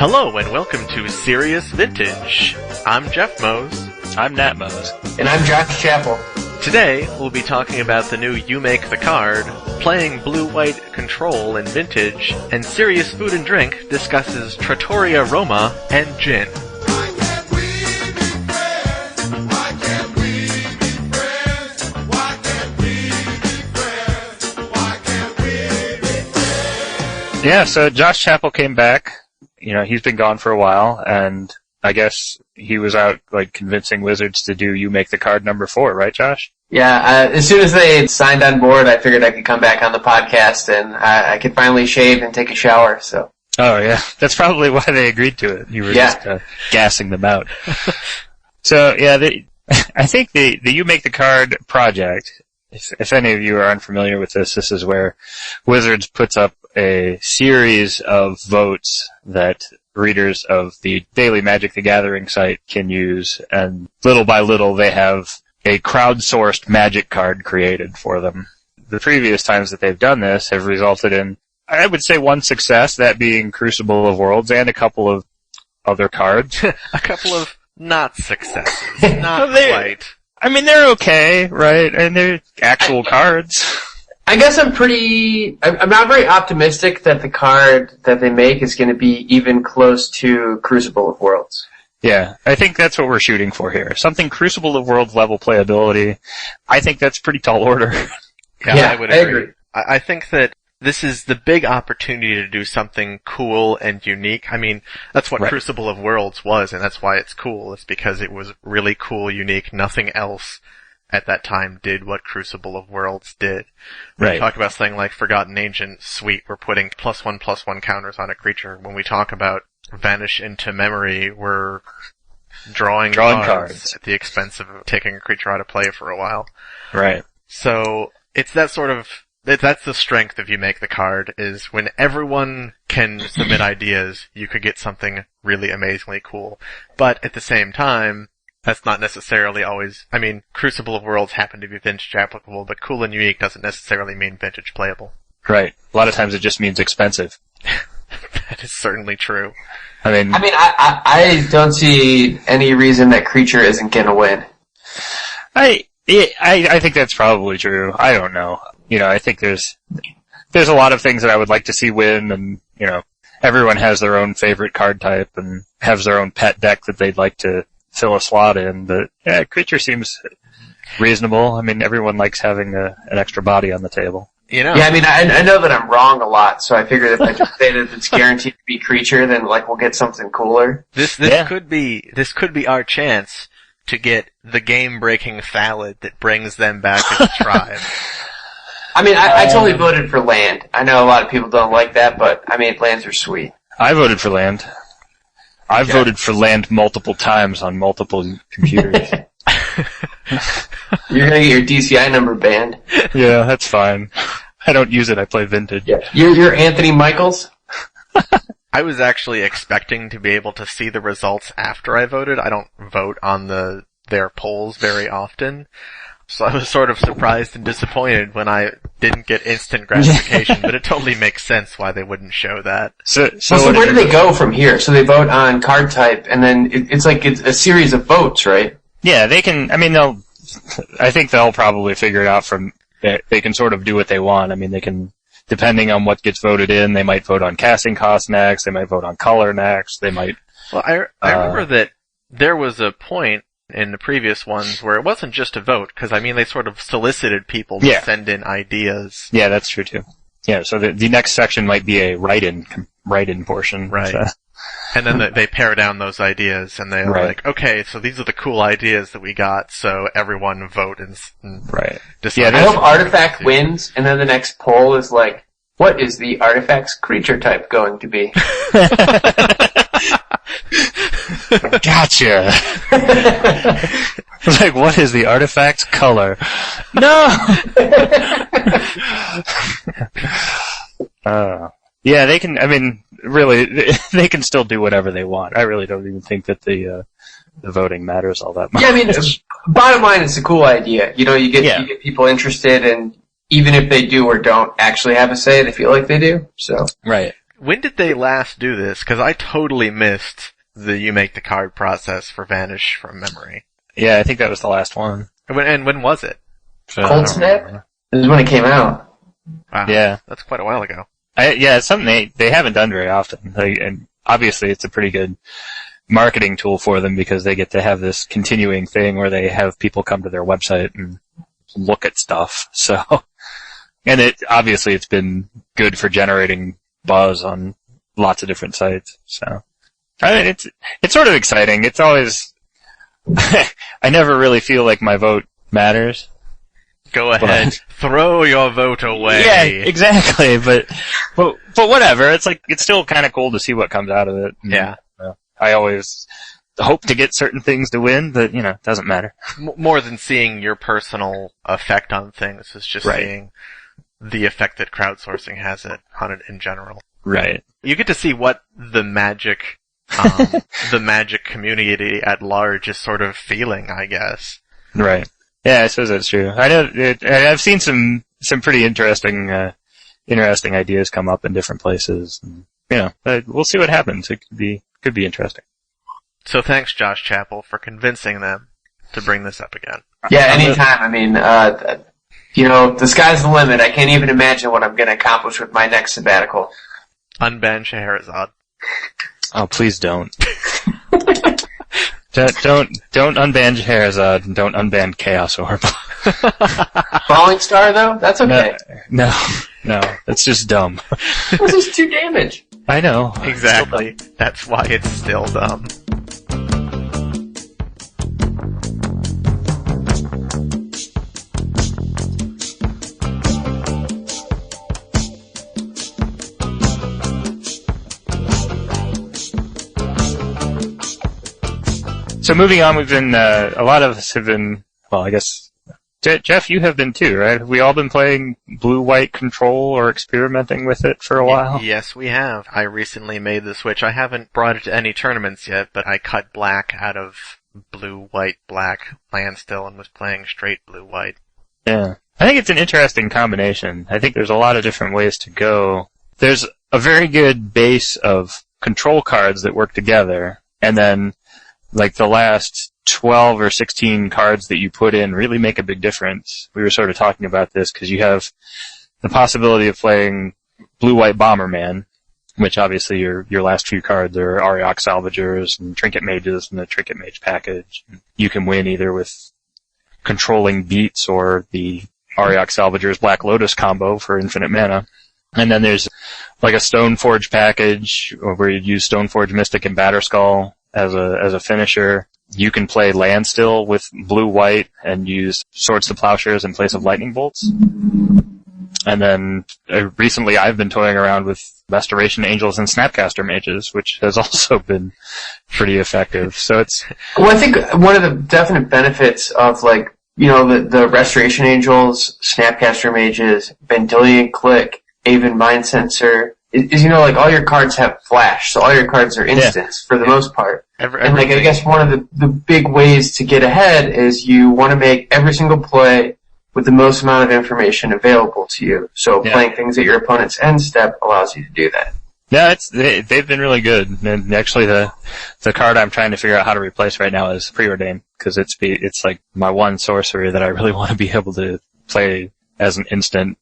Hello and welcome to Serious Vintage. I'm Jeff Mose. I'm Nat Mose. And I'm Josh Chappell. Today, we'll be talking about the new You Make the Card, playing Blue-White Control in Vintage, and Serious Food and Drink discusses Trattoria Roma and Gin. Yeah, so Josh Chappell came back. You know, he's been gone for a while, and I guess he was out, convincing Wizards to do You Make the Card number 4, right, Josh? Yeah, as soon as they signed on board, I figured I could come back on the podcast, and I could finally shave and take a shower, so. Oh, yeah. That's probably why they agreed to it. You were just gassing them out. So, yeah, I think the You Make the Card project, if any of you are unfamiliar with this is where Wizards puts up a series of votes that readers of the Daily Magic the Gathering site can use, and little by little they have a crowdsourced Magic card created for them. The previous times that they've done this have resulted in, I would say, one success, that being Crucible of Worlds, and a couple of other cards. A couple of not successes. Not quite. I mean, they're okay, right? And they're actual cards. I guess I'm not very optimistic that the card that they make is going to be even close to Crucible of Worlds. Yeah, I think that's what we're shooting for here. Something Crucible of Worlds level playability. I think that's pretty tall order. Yeah, I would agree. I think that this is the big opportunity to do something cool and unique. I mean, that's what Crucible of Worlds was, and that's why it's cool. It's because it was really cool, unique. Nothing else at that time did what Crucible of Worlds did. When we talk about something like Forgotten Ancient, sweet, we're putting +1/+1 counters on a creature. When we talk about Vanish into Memory, we're drawing cards at the expense of taking a creature out of play for a while. Right. So, it's that sort of, that's the strength of You Make the Card, is when everyone can submit ideas, you could get something really amazingly cool. But at the same time, that's not necessarily always, I mean, Crucible of Worlds happen to be vintage applicable, but cool and unique doesn't necessarily mean vintage playable. Right. A lot of times it just means expensive. That is certainly true. I mean, I don't see any reason that creature isn't gonna win. I think that's probably true. I don't know. You know, I think there's a lot of things that I would like to see win, and, you know, everyone has their own favorite card type and has their own pet deck that they'd like to fill a slot in, but yeah, creature seems reasonable. I mean, everyone likes having an extra body on the table. You know. Yeah, I mean, I know that I'm wrong a lot, so I figured if I just say that it's guaranteed to be creature, then we'll get something cooler. This could be our chance to get the game-breaking Thallid that brings them back as a tribe. I mean, I totally voted for land. I know a lot of people don't like that, but I mean, lands are sweet. I voted for land. I've voted for land multiple times on multiple computers. You're gonna get your DCI number banned. Yeah, that's fine. I don't use it, I play vintage. Yeah. You're Anthony Michaels? I was actually expecting to be able to see the results after I voted. I don't vote on their polls very often. So I was sort of surprised and disappointed when I didn't get instant gratification, but it totally makes sense why they wouldn't show that. So where do they go from here? So they vote on card type, and then it's a series of votes, right? Yeah, they can, I mean, I think they'll probably figure it out they can sort of do what they want. I mean, they can, depending on what gets voted in, they might vote on casting cost next, they might vote on color next, they might... Well, I remember that there was a point in the previous ones where it wasn't just a vote, because I mean they sort of solicited people to send in ideas. Yeah, that's true too. Yeah, so the next section might be a write-in portion. Right. And then they pare down those ideas, and they're like, okay, so these are the cool ideas that we got, so everyone vote and decide. I hope Artifact wins, and then the next poll is like, what is the Artifact's creature type going to be? Gotcha. Like, what is the artifact's color? No. Yeah, they can. I mean, really, they can still do whatever they want. I really don't even think that the voting matters all that much. Yeah, I mean, bottom line, it's a cool idea. You know, you get people interested, and even if they do or don't actually have a say, they feel like they do. So right. When did they last do this? Because I totally missed the you make the card process for Vanish from memory. Yeah, I think that was the last one. And when was it? Cold Snap? This is when it came out. Wow. Yeah. That's quite a while ago. It's something they haven't done very often. And obviously it's a pretty good marketing tool for them because they get to have this continuing thing where they have people come to their website and look at stuff. So, and it's been good for generating buzz on lots of different sites. So, I mean, it's sort of exciting. It's always, I never really feel like my vote matters. Go ahead, throw your vote away. Yeah, exactly. But whatever. It's like it's still kind of cool to see what comes out of it. And, yeah. I always hope to get certain things to win, but it doesn't matter. More than seeing your personal effect on things, is just seeing the effect that crowdsourcing has on it in general. Right. You get to see what the Magic community at large is sort of feeling, I guess. Right. Yeah, I suppose that's true. I know. I've seen some pretty interesting ideas come up in different places. And, we'll see what happens. It could be interesting. So thanks, Josh Chappell, for convincing them to bring this up again. Yeah, anytime. I mean, the sky's the limit. I can't even imagine what I'm going to accomplish with my next sabbatical. Unban Scheherazade. Oh, please don't. Don't unban Scheherazade and don't unban Chaos Orb. Falling Star, though? That's okay. No, that's just dumb. This is 2 damage. I know. Exactly. That's why it's still dumb. So moving on, we've been, a lot of us have been, well, I guess, Geoff, you have been too, right? Have we all been playing blue-white control or experimenting with it for a while? Yes, we have. I recently made the switch. I haven't brought it to any tournaments yet, but I cut black out of blue-white-black land still and was playing straight blue-white. Yeah. I think it's an interesting combination. I think there's a lot of different ways to go. There's a very good base of control cards that work together, and then like the last 12 or 16 cards that you put in really make a big difference. We were sort of talking about this because you have the possibility of playing Blue-White Bomberman, which obviously your last few cards are Ariok Salvagers and Trinket Mages from the Trinket Mage package. You can win either with controlling Beats or the Ariok Salvagers Black Lotus combo for infinite mana. And then there's like a Stoneforge package where you'd use Stoneforge Mystic and Batterskull as a finisher. You can play land still with blue-white and use Swords to Plowshares in place of lightning bolts. And then recently I've been toying around with Restoration Angels and Snapcaster Mages, which has also been pretty effective. So it's... Well, I think one of the definite benefits of the Restoration Angels, Snapcaster Mages, Vendilion Click, Aven Mind Sensor, is all your cards have flash, so all your cards are instants for the most part. I guess one of the big ways to get ahead is you want to make every single play with the most amount of information available to you. So playing things at your opponent's end step allows you to do that. Yeah, they've been really good. And actually the card I'm trying to figure out how to replace right now is Preordain, because it's like my one sorcery that I really want to be able to play as an instant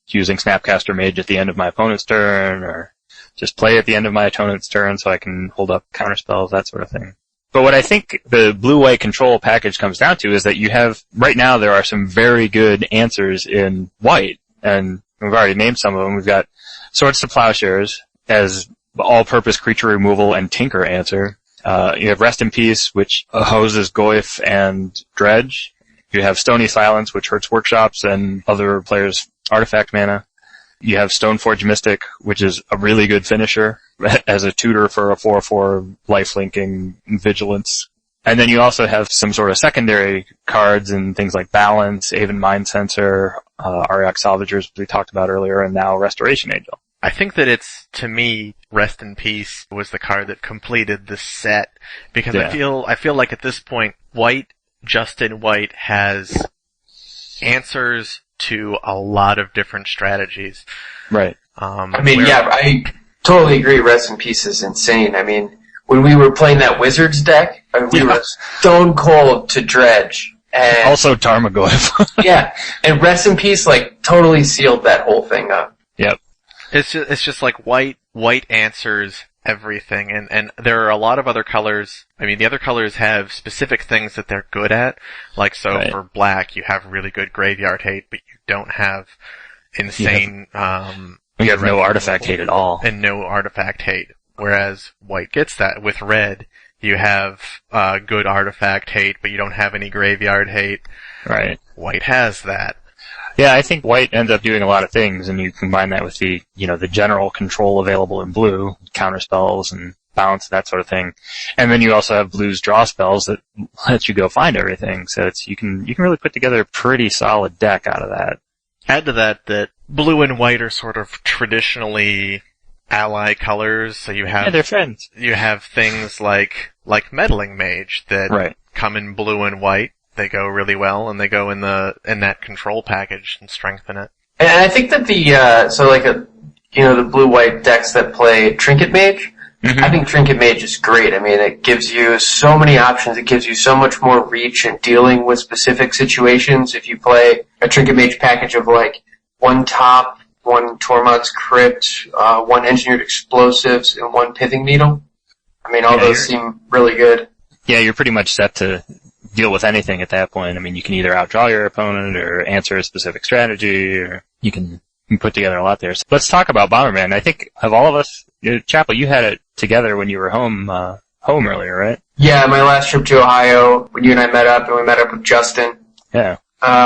using Snapcaster Mage at the end of my opponent's turn, or just play at the end of my opponent's turn so I can hold up counterspells, that sort of thing. But what I think the blue-white control package comes down to is that you have, right now there are some very good answers in white, and we've already named some of them. We've got Swords to Plowshares as all-purpose creature removal and tinker answer. You have Rest in Peace, which hoses Goyf and Dredge. You have Stony Silence, which hurts workshops and other players' artifact mana. You have Stoneforge Mystic, which is a really good finisher as a tutor for a 4/4 lifelinking vigilance. And then you also have some sort of secondary cards and things like Balance, Aven Mind Sensor, Ariok Salvagers, we talked about earlier, and now Restoration Angel. I think that it's, to me, Rest in Peace was the card that completed the set, because I feel like at this point, Justin White has answers to a lot of different strategies. Right. I totally agree. Rest in Peace is insane. I mean, when we were playing that Wizards deck, we were stone cold to Dredge. And also Tarmogoyf. yeah, and Rest in Peace like totally sealed that whole thing up. Yep. It's just like white answers everything, and there are a lot of other colors. I mean, the other colors have specific things that they're good at. Like, for black, you have really good graveyard hate, but you don't have insane, you have no artifact hate at all. And no artifact hate. Whereas white gets that. With red, you have, good artifact hate, but you don't have any graveyard hate. Right. White has that. Yeah, I think white ends up doing a lot of things, and you combine that with the general control available in blue, counter spells and bounce, that sort of thing. And then you also have blue's draw spells that let you go find everything. So you can really put together a pretty solid deck out of that. Add to that blue and white are sort of traditionally ally colors, so you have they're friends. You have things like Meddling Mage that come in blue and white. They go really well, and they go in that control package and strengthen it. And I think that the blue-white decks that play Trinket Mage, I think Trinket Mage is great. I mean, it gives you so many options. It gives you so much more reach in dealing with specific situations. If you play a Trinket Mage package of like one top, one Tormod's Crypt, one Engineered Explosives, and one Pithing Needle, I mean, all those seem really good. Yeah, you're pretty much set to deal with anything at that point. I mean, you can either outdraw your opponent or answer a specific strategy, or you can put together a lot there. So let's talk about Bomberman. I think of all of us, Chapel, you had it together when you were home earlier, right? Yeah, my last trip to Ohio, when you and I met up, and we met up with Justin. Yeah.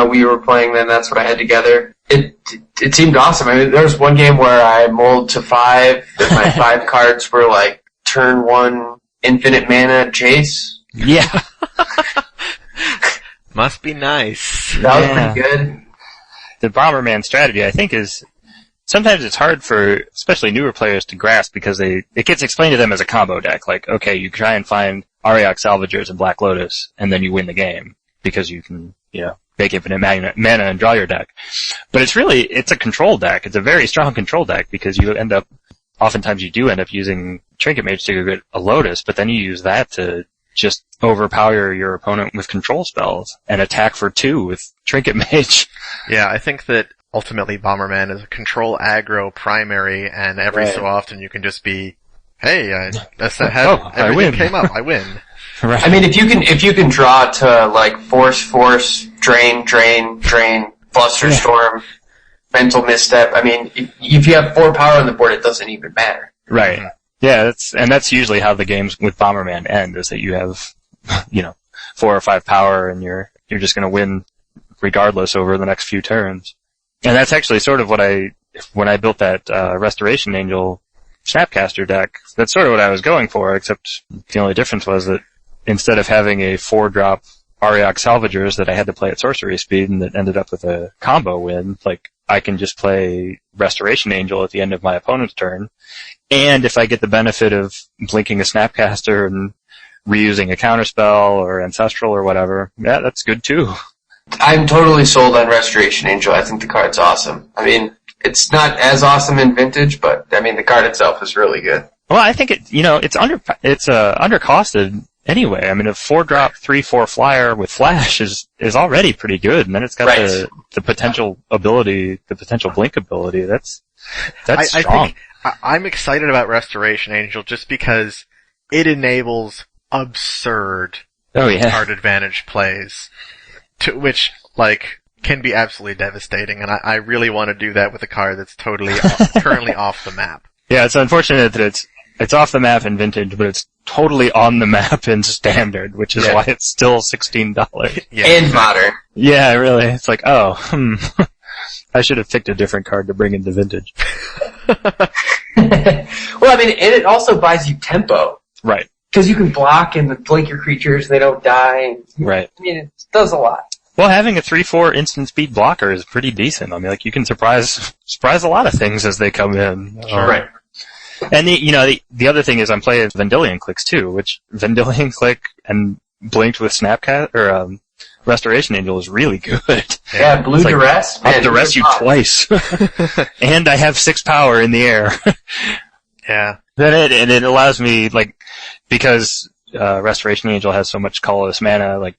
We were playing then, that's what I had together. It seemed awesome. I mean, there was one game where I mulled to 5, and my 5 cards were like turn 1 infinite mana Jace. Yeah. Must be nice. That was pretty good. The Bomberman strategy, I think, is sometimes it's hard for especially newer players to grasp because it gets explained to them as a combo deck. Like, okay, you try and find Ariok Salvagers and Black Lotus, and then you win the game because you can, make infinite mana and draw your deck. But it's a control deck. It's a very strong control deck because oftentimes you do end up using Trinket Mage to get a Lotus, but then you use that to just overpower your opponent with control spells and attack for 2 with Trinket Mage. Yeah, I think that ultimately Bomberman is a control aggro primary, and every so often you can just be, hey, everything win. Came up, I win. Right. I mean, if you can draw to like force, drain, Flusterstorm, mental misstep. I mean, if you have 4 power on the board, it doesn't even matter. Right. Mm-hmm. Yeah, that's usually how the games with Bomberman end, is that you have, 4 or 5 power and you're just gonna win regardless over the next few turns. And that's actually sort of when I built that, Restoration Angel Snapcaster deck, that's sort of what I was going for, except the only difference was that instead of having a 4-drop Ariok Salvagers that I had to play at sorcery speed and that ended up with a combo win, like, I can just play Restoration Angel at the end of my opponent's turn, and if I get the benefit of blinking a Snapcaster and reusing a counterspell or Ancestral or whatever, yeah, that's good too. I'm totally sold on Restoration Angel. I think the card's awesome. I mean, it's not as awesome in Vintage, but I mean, the card itself is really good. Well, I think it's undercosted anyway. I mean, a 4-drop 3/4 flyer with flash is already pretty good, and then it's got the potential ability, the potential blink ability. That's strong. I'm excited about Restoration Angel just because it enables absurd card advantage plays, which can be absolutely devastating, and I really want to do that with a card that's totally currently off the map. Yeah, it's unfortunate that it's off the map in Vintage, but it's totally on the map in Standard, which is why it's still $16. Yeah, and Modern. Yeah, really. It's like, I should have picked a different card to bring into Vintage. Well, I mean, and it also buys you tempo. Right. Because you can block and blink your creatures, they don't die. Right. I mean, it does a lot. Well, having a 3/4 instant speed blocker is pretty decent. I mean, you can surprise a lot of things as they come in. Right. And the other thing is I'm playing Vendilion Clicks too, which Vendilion Click and blinked with Snapcat or Restoration Angel is really good. Yeah, blue duress. I'll duress you twice. And I have 6 power in the air. Yeah. And it allows me, like, because Restoration Angel has so much colorless mana, like,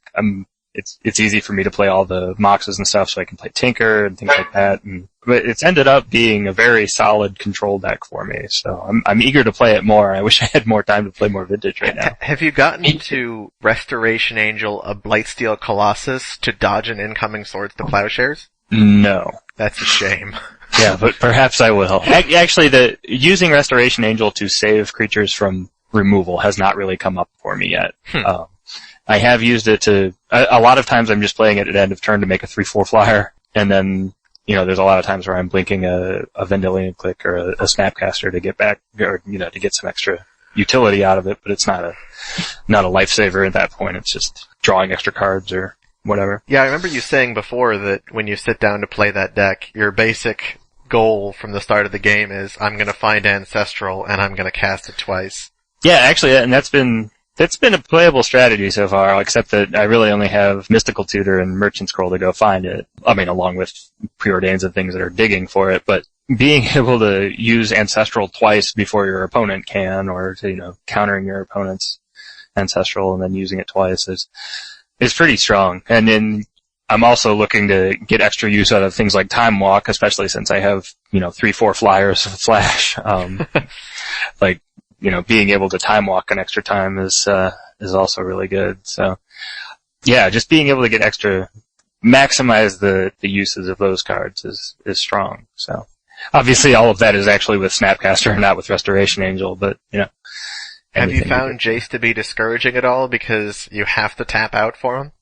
it's easy for me to play all the Moxes and stuff, so I can play Tinker and things like that. But it's ended up being a very solid control deck for me, so I'm eager to play it more. I wish I had more time to play more Vintage right now. Have you gotten to Restoration Angel, a Blightsteel Colossus, to dodge an incoming Swords to Plowshares? No. That's a shame. Yeah, but perhaps I will. Actually, using Restoration Angel to save creatures from removal has not really come up for me yet. I have used it to, a lot of times I'm just playing it at end of turn to make a 3/4 flyer, and then, there's a lot of times where I'm blinking a Vendilion Click or a Snapcaster to get back, or, to get some extra utility out of it, but it's not a lifesaver at that point. It's just drawing extra cards or whatever. Yeah, I remember you saying before that when you sit down to play that deck, your basic goal from the start of the game is, I'm gonna find Ancestral and I'm gonna cast it twice. Yeah, actually, and that's been a playable strategy so far, except that I really only have Mystical Tutor and Merchant Scroll to go find it. I mean, along with Preordains and things that are digging for it, but being able to use Ancestral twice before your opponent can, or to, countering your opponent's Ancestral and then using it twice is pretty strong. And then I'm also looking to get extra use out of things like Time Walk, especially since I have, 3/4 flyers of Flash. Being able to Time Walk an extra time is also really good. So, yeah, just being able to get maximize the uses of those cards is strong. So, obviously all of that is actually with Snapcaster and not with Restoration Angel, but, Have you found Jace to be discouraging at all because you have to tap out for him?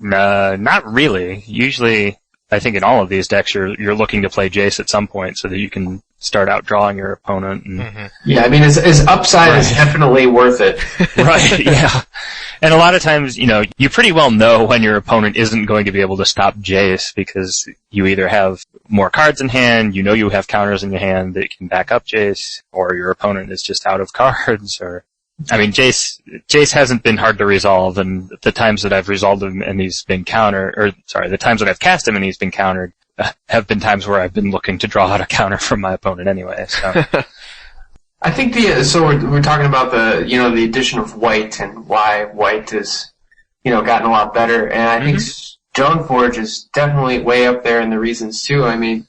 Not really. Usually, I think in all of these decks, you're looking to play Jace at some point so that you can start out drawing your opponent. And, Yeah, I mean, his upside is definitely worth it. Right, yeah. And a lot of times, you pretty well know when your opponent isn't going to be able to stop Jace because you either have more cards in hand, you have counters in your hand that can back up Jace, or your opponent is just out of cards, or... I mean, Jace hasn't been hard to resolve, and the times that I've resolved him and he's been the times that I've cast him and he's been countered have been times where I've been looking to draw out a counter from my opponent anyway, so. I think so we're talking about the addition of white and why white has, gotten a lot better, and I think Stoneforge is definitely way up there in the reasons too. I mean,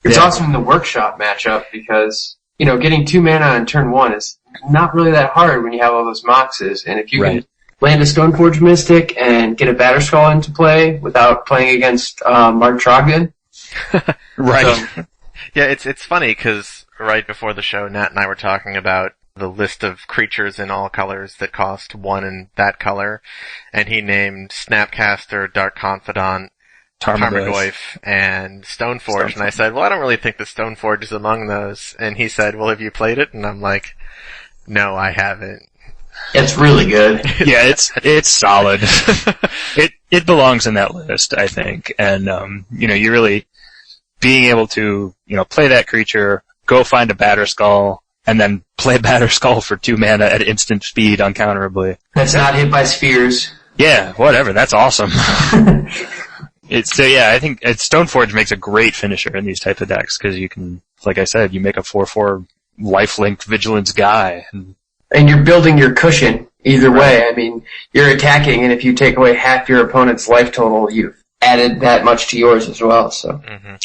it's awesome in the workshop matchup because, getting 2 mana on turn 1 is not really that hard when you have all those Moxes, and if you can land a Stoneforge Mystic and get a Batterskull into play without playing against Mark Trogdon. Right. So, yeah, it's funny because right before the show, Nat and I were talking about the list of creatures in all colors that cost 1 in that color, and he named Snapcaster, Dark Confidant, Tarmogoyf, and Stoneforge, and I said, well, I don't really think the Stoneforge is among those, and he said, well, have you played it? And I'm like, no, I haven't. It's really good. Yeah, it's solid. It belongs in that list, I think. And, you really being able to, play that creature, go find a Batterskull, and then play Batterskull for 2 mana at instant speed uncounterably. That's not hit by spheres. Yeah, whatever. That's awesome. I think Stoneforge makes a great finisher in these types of decks because you can, like I said, you make a 4/4 lifelink vigilance guy. And you're building your cushion either way. I mean, you're attacking, and if you take away half your opponent's life total, you've added that much to yours as well. So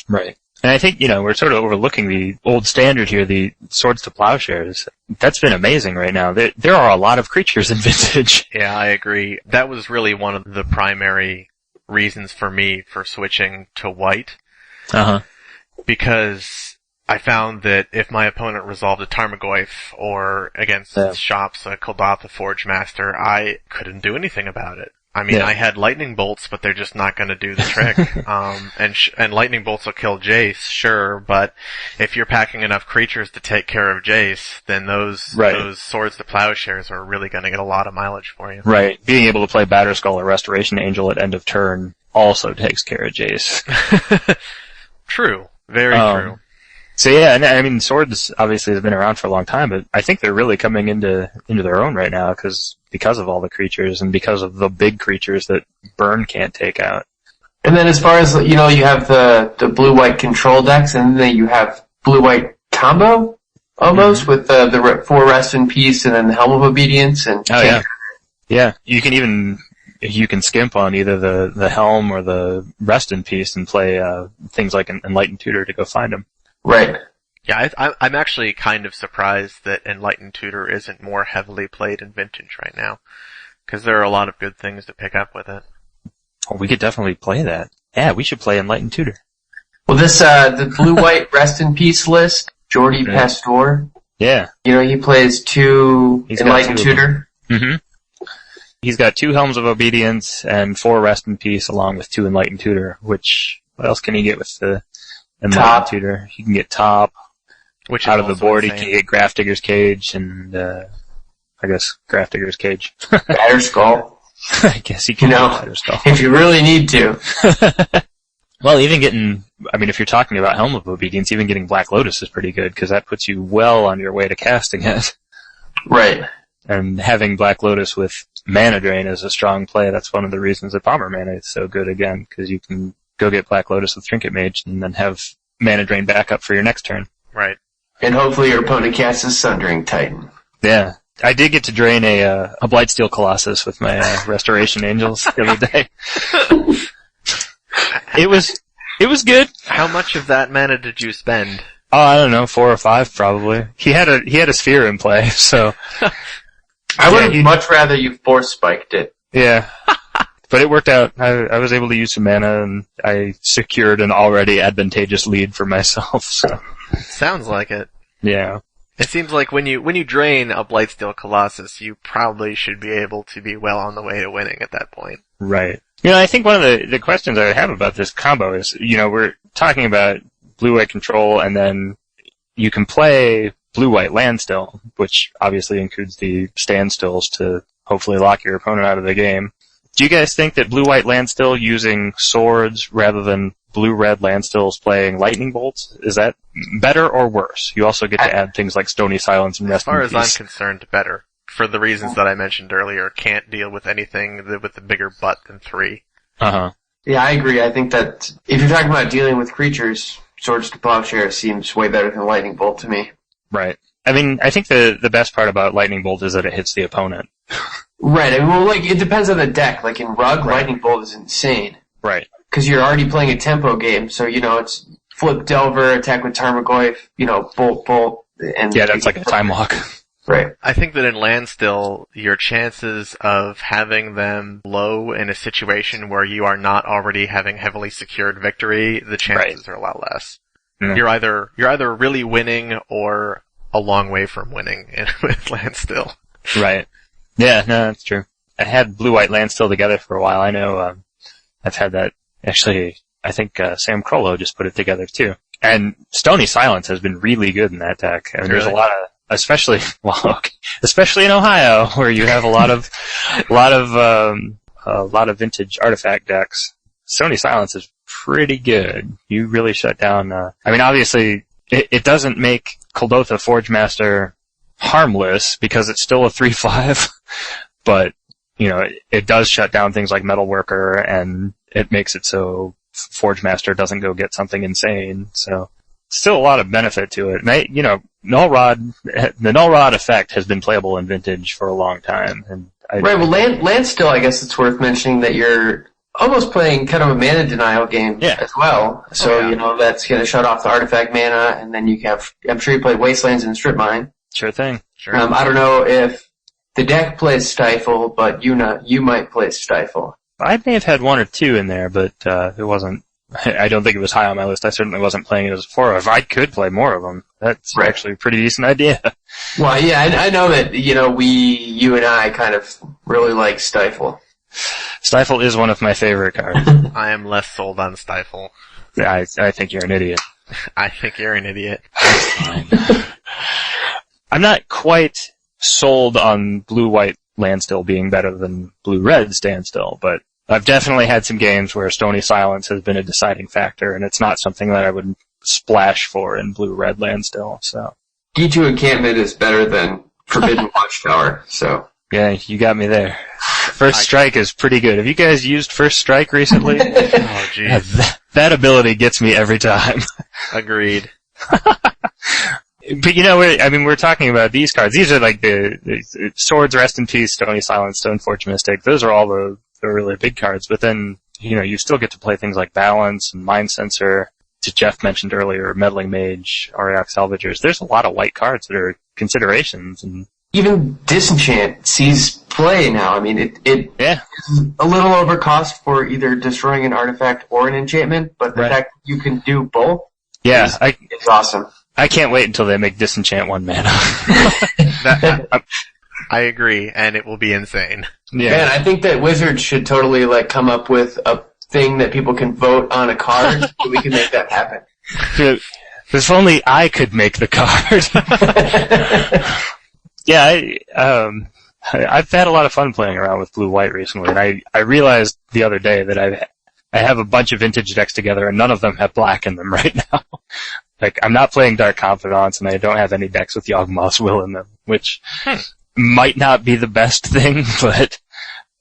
Right. And I think, we're sort of overlooking the old standard here, the Swords to Plowshares. That's been amazing right now. There are a lot of creatures in Vintage. Yeah, I agree. That was really one of the primary reasons for me for switching to white. Because I found that if my opponent resolved a Tarmogoyf or against shops a Kuldotha Forge Master, I couldn't do anything about it. I mean, I had lightning bolts, but they're just not going to do the trick. And lightning bolts will kill Jace, sure, but if you're packing enough creatures to take care of Jace, then those Swords to Plowshares are really going to get a lot of mileage for you. Right. Being able to play Batterskull or Restoration Angel at end of turn also takes care of Jace. True. Very true. So yeah, and I mean, Swords obviously have been around for a long time, but I think they're really coming into their own right now because of all the creatures and because of the big creatures that Burn can't take out. And then as far as, you have the blue-white control decks, and then you have blue-white combo. almost, with the 4 rest in peace and then the Helm of Obedience. And yeah. You can skimp on either the Helm or the rest in peace and play things like an Enlightened Tutor to go find them. Right. Yeah, I'm actually kind of surprised that Enlightened Tutor isn't more heavily played in Vintage right now, because there are a lot of good things to pick up with it. Oh, we could definitely play that. Yeah, we should play Enlightened Tutor. Well, this the blue-white rest in peace list, Jordi Pastor. Yeah. He plays 2 Enlightened Tutor. Mm-hmm. He's got 2 Helms of Obedience and 4 Rest in Peace, along with 2 Enlightened Tutor. Which, what else can he get with the Enlightened Tutor? He can get Top. Which out of the board, he can get Grafdigger's Cage and, I guess, Grafdigger's Cage. Batter Skull. I guess he can get Batter Skull. If you really need to. Well, even getting, if you're talking about Helm of Obedience, even getting Black Lotus is pretty good, because that puts you well on your way to casting it. Right. And having Black Lotus with Mana Drain is a strong play. That's one of the reasons that Palmer Mana is so good again, because you can go get Black Lotus with Trinket Mage and then have Mana Drain back up for your next turn. Right. And hopefully your opponent casts a Sundering Titan. Yeah. I did get to drain a Blightsteel Colossus with my Restoration Angels the other day. It was good. How much of that mana did you spend? Oh, I don't know, 4 or 5 probably. He had a sphere in play, so. I would have much rather you force spiked it. Yeah. But it worked out. I was able to use some mana, and I secured an already advantageous lead for myself, so. Sounds like it. Yeah. It seems like when you drain a Blightsteel Colossus, you probably should be able to be well on the way to winning at that point. Right. I think one of the questions I have about this combo is, we're talking about blue-white control, and then you can play blue-white landstill, which obviously includes the standstills to hopefully lock your opponent out of the game. Do you guys think that blue-white landstill using swords rather than blue-red landstills playing lightning bolts, is that better or worse? You also get to add things like Stony Silence and Rest in Peace. As far as I'm concerned, better. For the reasons that I mentioned earlier, can't deal with anything with a bigger butt than 3. Uh-huh. Yeah, I agree. I think that if you're talking about dealing with creatures, Swords to Plowshare seems way better than Lightning Bolt to me. Right. I think the best part about Lightning Bolt is that it hits the opponent. Right. It depends on the deck. Like in Rug, Lightning Bolt is insane. Right. Because you're already playing a tempo game, so, it's flip Delver, attack with Tarmogoyf, bolt, and... Yeah, that's like a time walk. Right. I think that in Landstill, your chances of having them low in a situation where you are not already having heavily secured victory, the chances are a lot less. Mm. You're either really winning or a long way from winning with Landstill. Right. Yeah, no, that's true. I had blue-white Landstill together for a while. I know, I've had that. Actually, I think Sam Crollo just put it together too. And Stony Silence has been really good in that deck. I mean, there's a lot of, especially in Ohio, where you have a lot of vintage artifact decks. Stony Silence is pretty good. You really shut down. Obviously, it doesn't make Kuldotha Forgemaster harmless because it's still a 3/5, but it does shut down things like Metalworker, and it makes it so Forgemaster doesn't go get something insane. So still a lot of benefit to it. And Null Rod, the Null Rod effect has been playable in Vintage for a long time. And Landstill, I guess it's worth mentioning that you're almost playing kind of a mana denial game as well. So, that's going to shut off the artifact mana, and then you have, I'm sure you played Wastelands and Strip Mine. Sure thing. Sure. I don't know if the deck plays Stifle, but you might play Stifle. I may have had 1 or 2 in there, but it wasn't. I don't think it was high on my list. I certainly wasn't playing it as a 4. If I could play more of them, that's actually a pretty decent idea. Well, yeah, I know that you and I kind of really like Stifle. Stifle is one of my favorite cards. I am less sold on Stifle. I think you're an idiot. I think you're an idiot. I'm not quite sold on blue-white Landstill being better than blue-red Standstill, but I've definitely had some games where Stony Silence has been a deciding factor, and it's not something that I would splash for in blue-red Landstill, so. D2 Encampment is better than Forbidden Watchtower, so. Yeah, you got me there. First Strike is pretty good. Have you guys used First Strike recently? Oh, jeez. That ability gets me every time. Agreed. But we're talking about these cards. These are like the Swords, Rest in Peace, Stony Silence, Stoneforge Mystic. Those are all the really big cards. But then, you still get to play things like Balance and Mind Sensor, that Geoff mentioned earlier, Meddling Mage, Auriok Salvagers. There's a lot of white cards that are considerations. And even Disenchant sees play now. I mean, it is a little overcost for either destroying an artifact or an enchantment, but the fact that you can do both is awesome. I can't wait until they make Disenchant 1 mana. I agree, and it will be insane. Yeah. Man, I think that Wizards should totally come up with a thing that people can vote on a card so we can make that happen. If only I could make the card. Yeah, I've had a lot of fun playing around with blue-white recently, and I realized the other day that I have a bunch of vintage decks together, and none of them have black in them right now. I'm not playing Dark Confidants, and I don't have any decks with Yawgmoth's Will in them, which might not be the best thing, but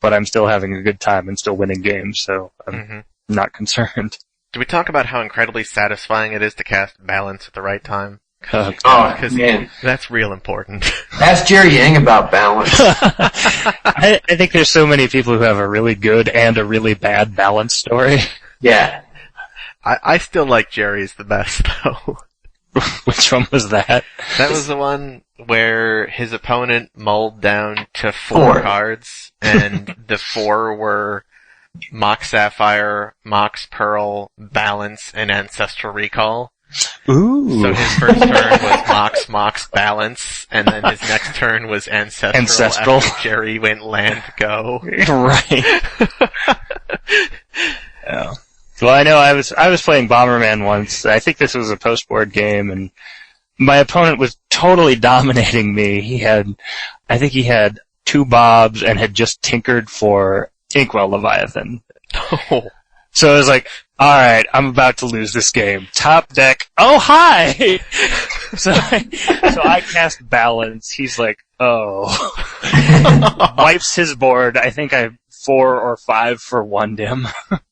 I'm still having a good time and still winning games, so I'm not concerned. Do we talk about how incredibly satisfying it is to cast Balance at the right time? Because man, that's real important. Ask Jerry Yang about Balance. I think there's so many people who have a really good and a really bad Balance story. Yeah. I still like Jerry's the best, though. Which one was that? That was the one where his opponent mulled down to 4 cards, and the 4 were Mox Sapphire, Mox Pearl, Balance, and Ancestral Recall. Ooh. So his first turn was Mox, Balance, and then his next turn was Ancestral. After Jerry went land go. Right. Yeah. Well, I know I was playing Bomberman once. I think this was a post-board game, and my opponent was totally dominating me. I think he had 2 Bobs and had just tinkered for Inkwell Leviathan. Oh. So I was like, alright, I'm about to lose this game. Top deck, oh hi! So I cast Balance. He's like, oh. Wipes his board. I think I 4 or 5 for 1 dim.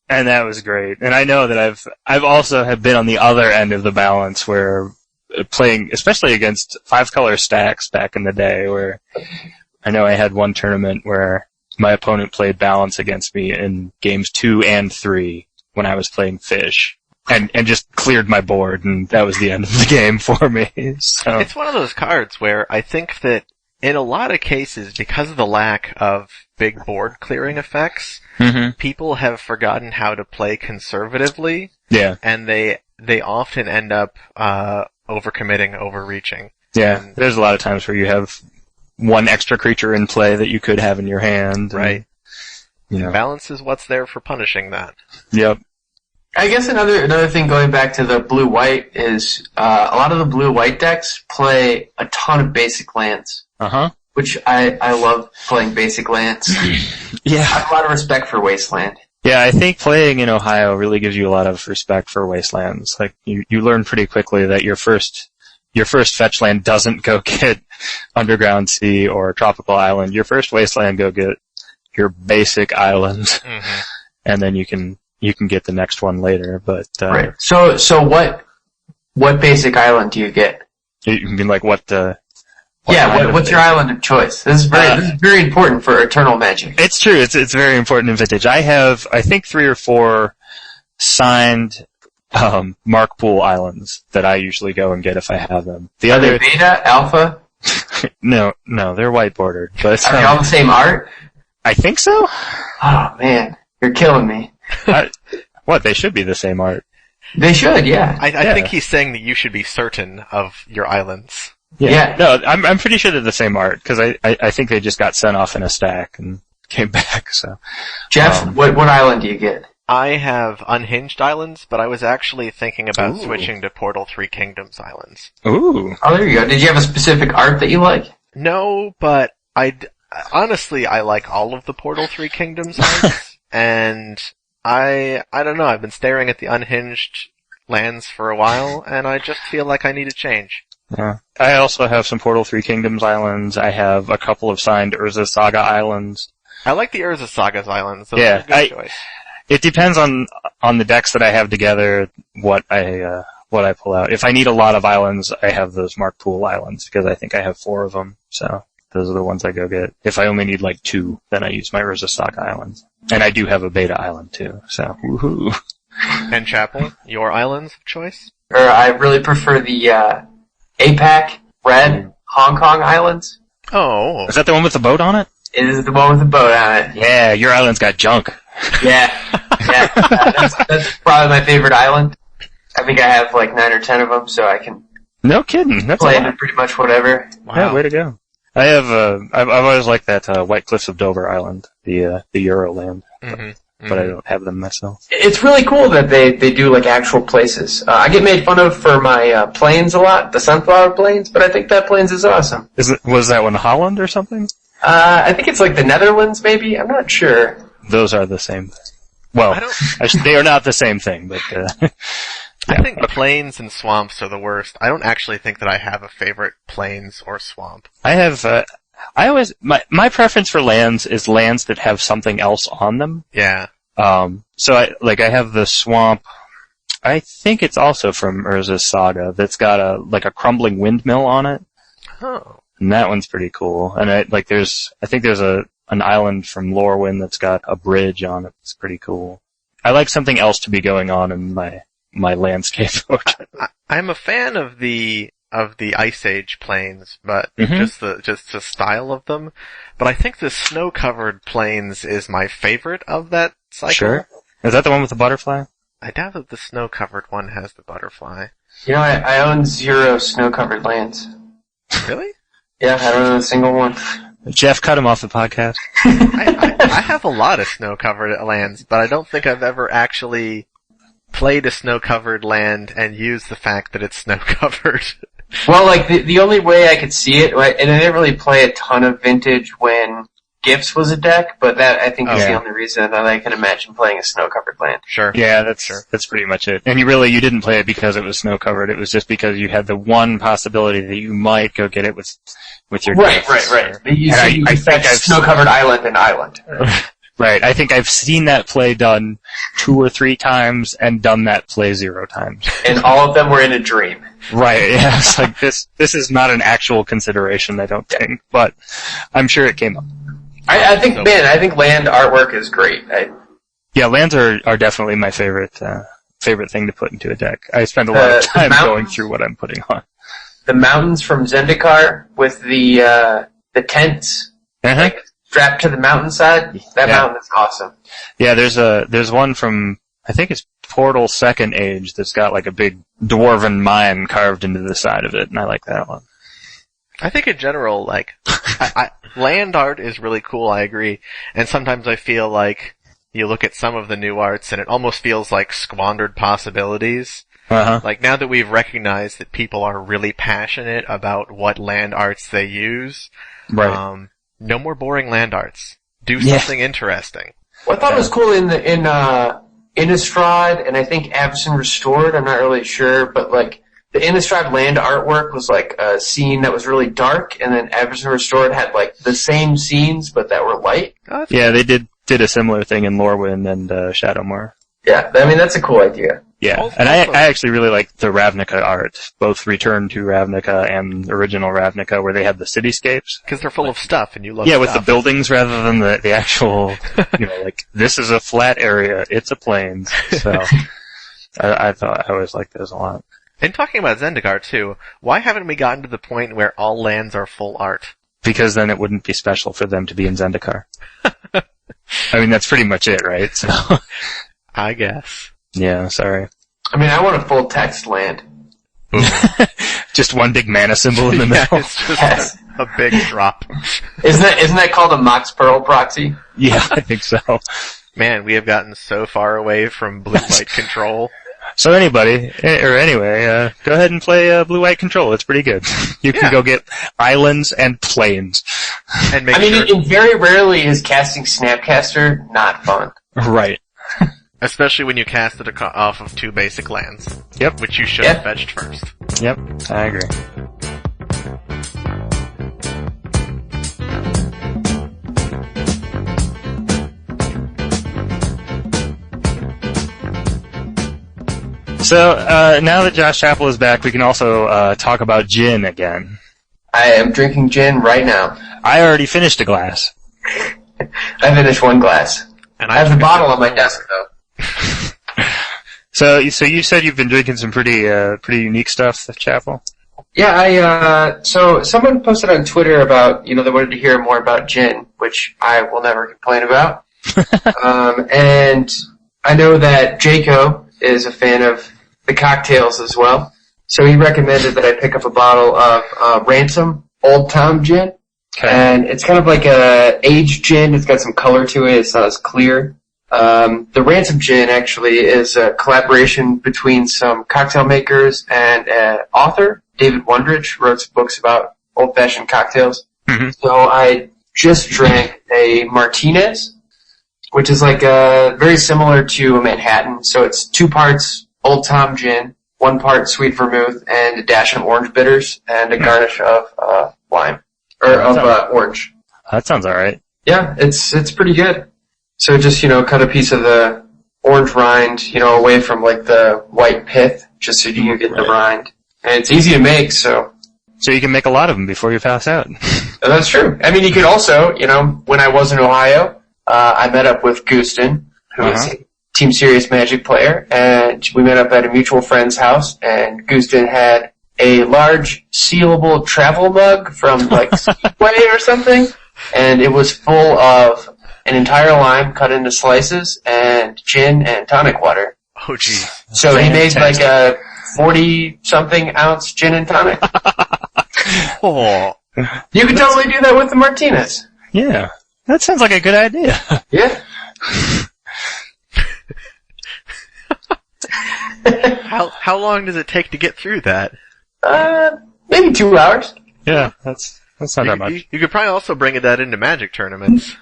And that was great. And I know that I've also have been on the other end of the Balance where playing, especially against 5-color stacks back in the day, where I know I had one tournament where my opponent played Balance against me in games 2 and 3 when I was playing Fish. And just cleared my board, and that was the end of the game for me. So. It's one of those cards where I think that in a lot of cases, because of the lack of big board clearing effects, people have forgotten how to play conservatively. Yeah. And they often end up overcommitting, overreaching. Yeah, there's a lot of times where you have one extra creature in play that you could have in your hand. Right. And, Balance is what's there for punishing that. Yep. I guess another thing going back to the blue-white is a lot of the blue-white decks play a ton of basic lands. Uh-huh. Which I love playing basic lands. Yeah. I have a lot of respect for Wasteland. Yeah, I think playing in Ohio really gives you a lot of respect for Wastelands. You learn pretty quickly that your first fetch land doesn't go get Underground Sea or Tropical Island. Your first Wasteland go get your basic island. Mm-hmm. And then you can get the next one later, but right. So what basic island do you get? You mean like what's your island of choice? This is very important for Eternal Magic. It's true. It's very important in Vintage. I have, I think, 3 or 4 signed Mark Pool islands that I usually go and get if I have them. Are they beta, alpha? No, they're white bordered. But are they all the same art? I think so. Oh man, you're killing me. What? They should be the same art. They should, yeah. I think he's saying that you should be certain of your islands. Yeah. No, I'm pretty sure they're the same art, because I think they just got sent off in a stack and came back, so. Jeff, what island do you get? I have Unhinged Islands, but I was actually thinking about switching to Portal 3 Kingdoms Islands. Ooh. Oh, there you go. Did you have a specific art that you like? No, but honestly, I like all of the Portal 3 Kingdoms arts, and I don't know, I've been staring at the Unhinged lands for a while, and I just feel like I need a change. Yeah. I also have some Portal 3 Kingdoms islands. I have a couple of signed Urza Saga islands. I like the Urza Saga's islands. Those yeah, are a good choice. It depends on the decks that I have together, what I what I pull out. If I need a lot of islands, I have those Mark Pool islands, because I think I have 4 of them, so those are the ones I go get. If I only need like 2, then I use my Urza Saga islands. And I do have a beta island too, so woohoo. And Chapel, your islands of choice? I really prefer the APAC Red Hong Kong islands. Oh. Is that the one with the boat on it? It is the one with the boat on it. Yeah, your island's got junk. Yeah. That's probably my favorite island. I think I have like 9 or 10 of them, so I can No kidding. That's play a lot. into pretty much whatever. Wow. Yeah, way to go. I have, I've always liked that, White Cliffs of Dover island, the Euroland. But I don't have them myself. It's really cool that they do like actual places. I get made fun of for my planes a lot, the sunflower planes, but I think that planes is awesome. Was that one Holland or something? I think it's like the Netherlands, maybe. I'm not sure. Those are the same thing. Well, they are not the same thing, but yeah. I think plains and swamps are the worst. I don't actually think that I have a favorite plains or swamp. I have, my preference for lands is lands that have something else on them. Yeah. So I have the swamp. I think it's also from Urza's Saga that's got a crumbling windmill on it. Oh. And that one's pretty cool. And I think there's an island from Lorwyn that's got a bridge on it. It's pretty cool. I like something else to be going on in my landscape. I'm a fan of the Ice Age plains, but just the style of them. But I think the snow-covered plains is my favorite of that cycle. Sure. Is that the one with the butterfly? I doubt that the snow-covered one has the butterfly. You know, I own 0 snow-covered lands. Really? Yeah, I don't own a single one. Geoff, cut him off the podcast. I have a lot of snow-covered lands, but I don't think I've ever actually played a snow-covered land and used the fact that it's snow-covered. Well, like, the only way I could see it, and I didn't really play a ton of Vintage when Gifts was a deck, but that, I think, is the only reason that I can imagine playing a snow-covered land. Sure. Yeah, that's pretty much it. And you didn't play it because it was snow-covered. It was just because you had the one possibility that you might go get it with your Right. Gifts. You fetch snow-covered island and island. Right. I think I've seen that play done 2 or 3 times and done that play 0 times. And all of them were in a dream. Right. Yeah. It's like this is not an actual consideration, I don't think, but I'm sure it came up. I think land artwork is great. Yeah, lands are definitely my favorite thing to put into a deck. I spend a lot of time going through what I'm putting on. The mountains from Zendikar with the tents, like, strapped to the mountainside. That mountain is awesome. Yeah, there's one from, I think it's Portal Second Age that's got like a big dwarven mine carved into the side of it, and I like that one. I think in general, like, land art is really cool, I agree. And sometimes I feel like you look at some of the new arts and it almost feels like squandered possibilities. Like, now that we've recognized that people are really passionate about what land arts they use, right. No more boring land arts. Do something interesting. Well, I thought it was cool in Innistrad, and I think Avacyn Restored, I'm not really sure, but like, the Innistrad land artwork was like a scene that was really dark, and then Avacyn Restored had like the same scenes, but that were light. Yeah, they did a similar thing in Lorwyn and Shadowmoor. Yeah, I mean, that's a cool idea. Yeah, and I actually really like the Ravnica art, both Return to Ravnica and original Ravnica, where they have the cityscapes. Because they're full of stuff, and you love stuff. Yeah, with the buildings rather than the actual, like, this is a flat area, it's a plains. So, I always liked those a lot. And talking about Zendikar, too, why haven't we gotten to the point where all lands are full art? Because then it wouldn't be special for them to be in Zendikar. I mean, that's pretty much it, right? So, I guess. Yeah, sorry. I mean, I want a full text land. Just one big mana symbol in the middle. It's just a big drop. Isn't that called a Mox Pearl proxy? Yeah, I think so. Man, we have gotten so far away from blue-white control. So anyway, go ahead and play Blue-White Control. It's pretty good. You can go get islands and plains. And very rarely is casting Snapcaster not fun. Right. Especially when you cast it off of 2 basic lands. Yep. Which you should have fetched first. Yep, I agree. So, now that Josh Chappell is back, we can also talk about gin again. I am drinking gin right now. I already finished a glass. I finished one glass. And I have the bottle on my desk, though. So you said you've been drinking some pretty unique stuff, Chappell? Yeah, so someone posted on Twitter about, they wanted to hear more about gin, which I will never complain about. And I know that Jaco is a fan of the cocktails as well. So he recommended that I pick up a bottle of Ransom Old Town Gin. Okay. And it's kind of like a aged gin. It's got some color to it. It's not as clear. The Ransom Gin actually is a collaboration between some cocktail makers and an author, David Wondrich, wrote some books about old-fashioned cocktails. Mm-hmm. So I just drank a Martinez, which is like very similar to a Manhattan. So it's 2 parts Old Tom Gin, 1 part sweet vermouth, and a dash of orange bitters, and a garnish of lime. Or orange. That sounds alright. Yeah, it's pretty good. So just, cut a piece of the orange rind, away from like the white pith, just so you can get the rind. And it's easy to make, so. So you can make a lot of them before you pass out. That's true. I mean, you could also, when I was in Ohio, I met up with Guston, who is a Team Serious Magic player, and we met up at a mutual friend's house, and Guston had a large sealable travel mug from like Speedway or something, and it was full of an entire lime cut into slices and gin and tonic water. Oh, geez. So he made like a 40-something ounce gin and tonic. Oh. You could totally do that with the Martinez. Yeah. That sounds like a good idea. Yeah. How long does it take to get through that? Maybe 2 hours. Yeah, that's not that much. You could probably also bring that into Magic tournaments.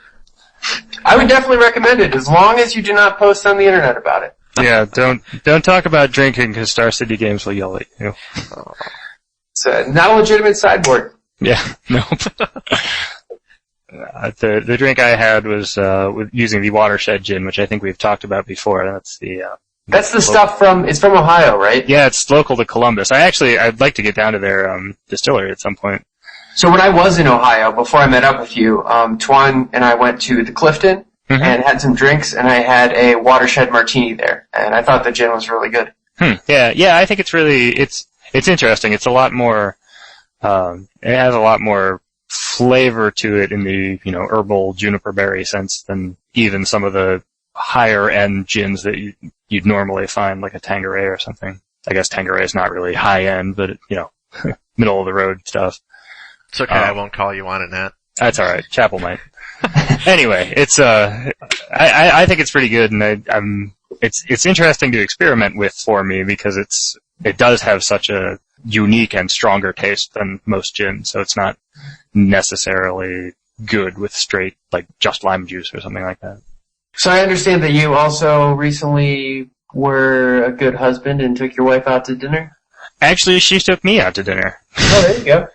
I would definitely recommend it, as long as you do not post on the internet about it. Yeah, don't talk about drinking, because Star City Games will yell at you. It's not a legitimate sideboard. Yeah, nope. The drink I had was using the Watershed Gin, which I think we've talked about before. That's the stuff it's from Ohio, right? Yeah, it's local to Columbus. I'd like to get down to their distillery at some point. So when I was in Ohio, before I met up with you, Twan and I went to the Clifton and had some drinks, and I had a Watershed Martini there, and I thought the gin was really good. Yeah, I think it's interesting. It's a lot more, it has a lot more flavor to it in the, herbal juniper berry sense than even some of the higher end gins that you'd normally find, like a Tanqueray or something. I guess Tanqueray is not really high end, but middle of the road stuff. It's okay, I won't call you on it, Nat. That's alright, Chappell might. Anyway, it's I think it's pretty good, and it's interesting to experiment with for me, because it does have such a unique and stronger taste than most gin, so it's not necessarily good with straight, like, just lime juice or something like that. So I understand that you also recently were a good husband and took your wife out to dinner? Actually, she took me out to dinner. Oh, there you go.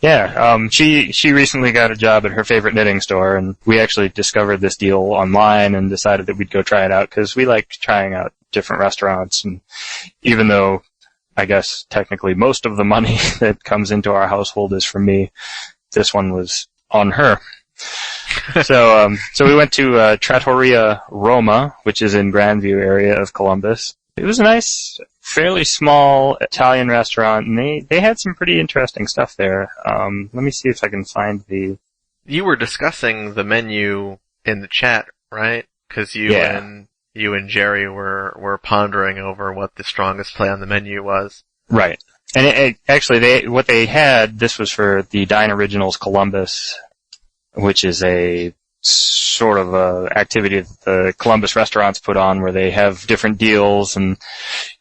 Yeah, she recently got a job at her favorite knitting store, and we actually discovered this deal online and decided that we'd go try it out, because we like trying out different restaurants, and even though I guess technically most of the money that comes into our household is from me, this one was on her. So we went to Trattoria Roma, which is in Grandview area of Columbus. It was a nice, fairly small Italian restaurant, and they had some pretty interesting stuff there. Let me see if I can find the... You were discussing the menu in the chat, right? Because you and Jerry were pondering over what the strongest play on the menu was. Right. And actually, what they had, this was for the Dine Originals Columbus, which is a sort of a activity that the Columbus restaurants put on, where they have different deals and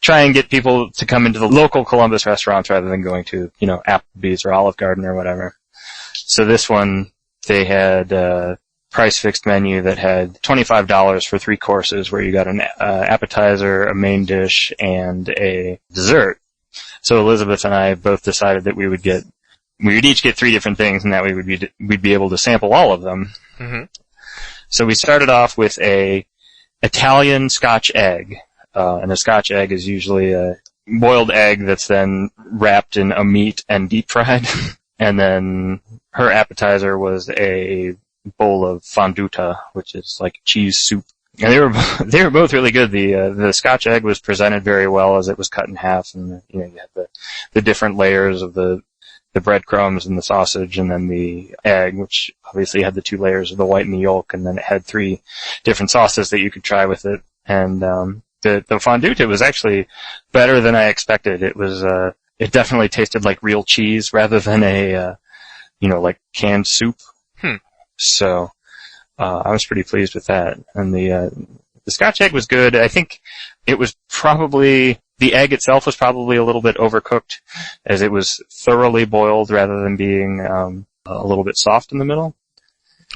try and get people to come into the local Columbus restaurants rather than going to, Applebee's or Olive Garden or whatever. So this one, they had a price-fixed menu that had $25 for 3 courses, where you got an appetizer, a main dish, and a dessert. So Elizabeth and I both decided that we would each get 3 different things, and that we'd be able to sample all of them. Mm-hmm. So we started off with a Italian Scotch egg. And a Scotch egg is usually a boiled egg that's then wrapped in a meat and deep fried. And then her appetizer was a bowl of fonduta, which is like cheese soup. And they were both really good. The Scotch egg was presented very well as it was cut in half, and you had the different layers of the breadcrumbs and the sausage, and then the egg, which obviously had the 2 layers of the white and the yolk, and then it had 3 different sauces that you could try with it. And the fonduta was actually better than I expected. It was it definitely tasted like real cheese rather than a like canned soup. So I was pretty pleased with that. And the Scotch egg was good. I think it was probably, the egg itself was probably a little bit overcooked, as it was thoroughly boiled rather than being a little bit soft in the middle.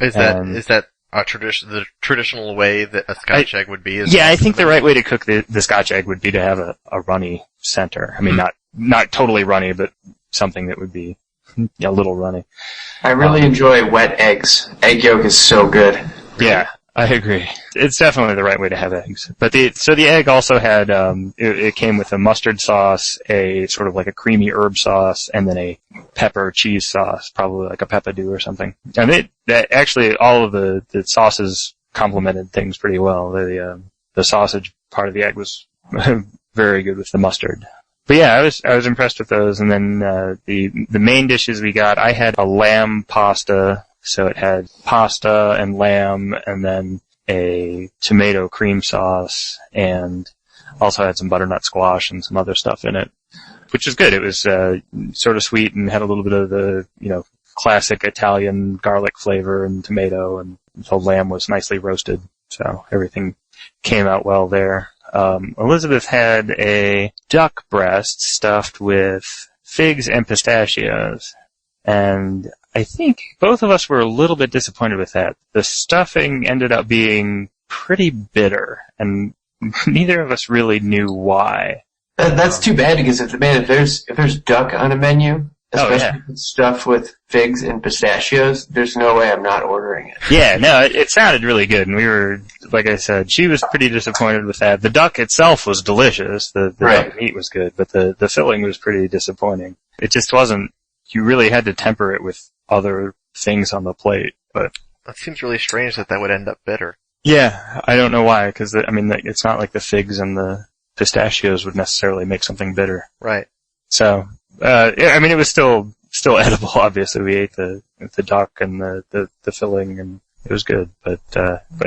Is that the traditional way that a Scotch egg would be? Yeah, I think the right way to cook the Scotch egg would be to have a runny center. I mean, not totally runny, but something that would be a little runny. I really enjoy wet eggs. Egg yolk is so good. Yeah, I agree. It's definitely the right way to have eggs. But the egg also had, it came with a mustard sauce, a sort of like a creamy herb sauce, and then a pepper cheese sauce, probably like a peppadew or something. And actually all of the sauces complemented things pretty well. The sausage part of the egg was very good with the mustard. But yeah, I was impressed with those. And then the main dishes we got, I had a lamb pasta, so it had pasta and lamb, and then a tomato cream sauce, and also had some butternut squash and some other stuff in it, which was good. It was sort of sweet and had a little bit of the classic Italian garlic flavor and tomato, and the lamb was nicely roasted, so everything came out well there. Elizabeth had a duck breast stuffed with figs and pistachios, and I think both of us were a little bit disappointed with that. The stuffing ended up being pretty bitter, and neither of us really knew why. That's too bad, because if there's duck on a menu, especially if it's stuffed with figs and pistachios, there's no way I'm not ordering it. Yeah, no, it sounded really good, and we were, like I said, she was pretty disappointed with that. The duck itself was delicious, the duck meat was good, but the filling was pretty disappointing. It just wasn't, you really had to temper it with other things on the plate, but... That seems really strange that would end up bitter. Yeah, I don't know why, because, it's not like the figs and the pistachios would necessarily make something bitter. Right. So, it was still edible, obviously. We ate the duck and the filling, and it was good, but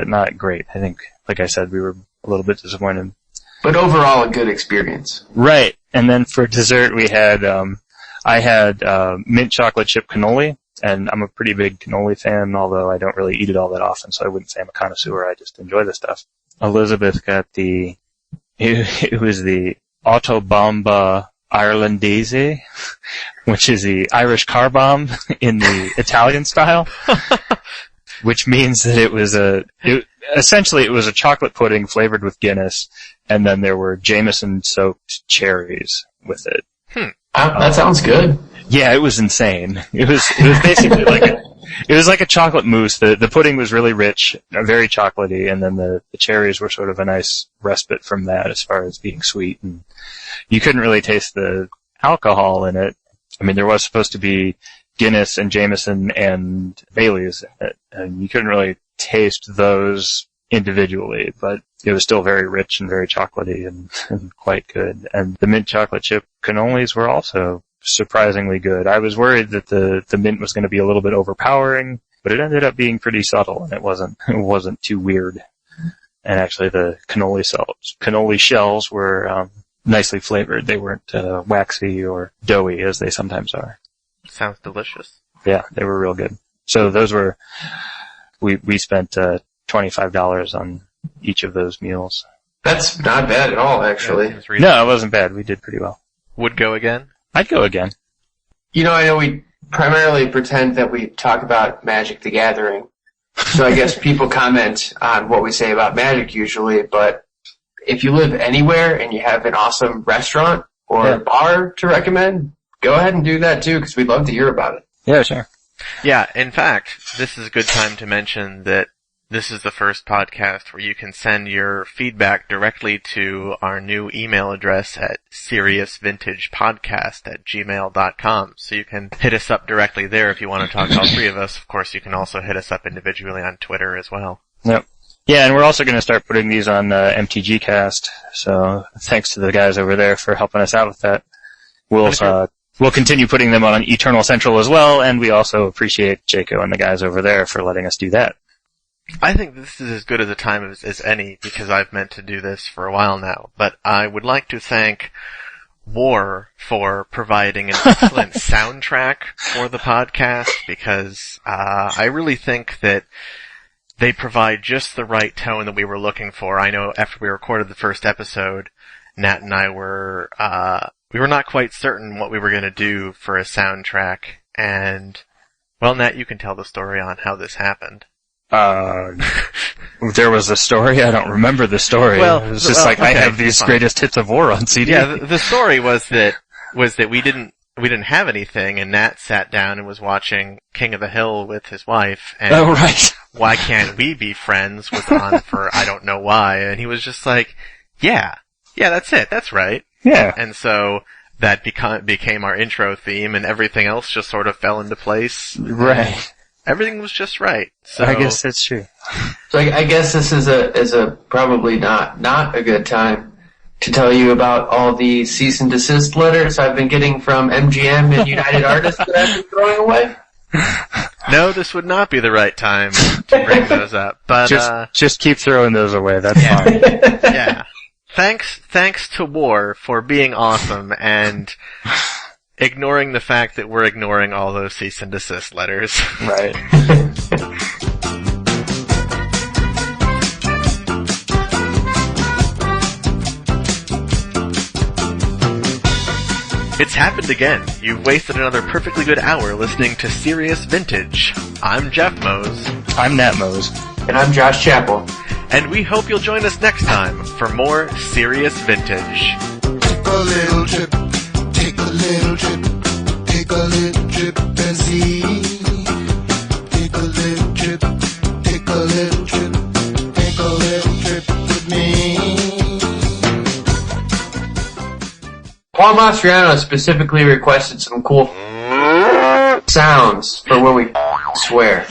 not great. I think, like I said, we were a little bit disappointed. But overall, a good experience. Right. And then for dessert, we had, I had, mint chocolate chip cannoli, and I'm a pretty big cannoli fan, although I don't really eat it all that often, so I wouldn't say I'm a connoisseur. I just enjoy the stuff. Elizabeth got it was the Autobomba Irlandese, which is the Irish car bomb in the Italian style, which means that essentially it was a chocolate pudding flavored with Guinness, and then there were Jameson-soaked cherries with it. That sounds good. Yeah, it was insane. It was basically like a chocolate mousse. The pudding was really rich, very chocolatey, and then the cherries were sort of a nice respite from that as far as being sweet. And you couldn't really taste the alcohol in it. There was supposed to be Guinness and Jameson and Bailey's in it, and you couldn't really taste those individually, but it was still very rich and very chocolatey and quite good. And the mint chocolate chip cannolis were also surprisingly good. I was worried that the mint was going to be a little bit overpowering, but it ended up being pretty subtle, and it wasn't too weird. And actually, the cannoli shells were nicely flavored. They weren't waxy or doughy as they sometimes are. Sounds delicious. Yeah, they were real good. So those were we spent $25 on each of those meals. That's not bad at all, actually. No, it wasn't bad. We did pretty well. Would go again? I'd go again. I know we primarily pretend that we talk about Magic the Gathering, so I guess people comment on what we say about Magic usually, but if you live anywhere and you have an awesome restaurant or bar to recommend, go ahead and do that too, because we'd love to hear about it. Yeah, sure. Yeah, in fact, this is a good time to mention that this is the first podcast where you can send your feedback directly to our new email address at seriousvintagepodcast@gmail.com. So you can hit us up directly there if you want to talk to all three of us. Of course, you can also hit us up individually on Twitter as well. Yep. Yeah, and we're also going to start putting these on MTG Cast. So thanks to the guys over there for helping us out with that. We'll continue putting them on Eternal Central as well, and we also appreciate Jaco and the guys over there for letting us do that. I think this is as good as a time as any, because I've meant to do this for a while now. But I would like to thank War for providing an excellent soundtrack for the podcast, because I really think that they provide just the right tone that we were looking for. I know after we recorded the first episode, Nat and I were not quite certain what we were going to do for a soundtrack. And, well, Nat, you can tell the story on how this happened. There was a story? I don't remember the story. Well, it was just I have these greatest hits of War on CD. Yeah, the story was that we didn't have anything, and Nat sat down and was watching King of the Hill with his wife, and oh, right. Why Can't We Be Friends was on for I don't know why, and he was just like, yeah, that's it, that's right. Yeah. And so that became our intro theme, and everything else just sort of fell into place. Right. Everything was just right. So I guess that's true. So I guess this is a probably not a good time to tell you about all the cease and desist letters I've been getting from MGM and United Artists that I've been throwing away. No, this would not be the right time to bring those up. But just keep throwing those away. That's fine. Yeah. Thanks to War for being awesome and ignoring the fact that we're ignoring all those cease and desist letters. Right. It's happened again. You've wasted another perfectly good hour listening to Serious Vintage. I'm Geoff Mose. I'm Nat Mose. And I'm Josh Chappell. And we hope you'll join us next time for more Serious Vintage. Take a little trip, take a little trip, take a little trip and see. Take a little trip, take a little trip, take a little trip with me. Paul Mastriano specifically requested some cool sounds for when we swear.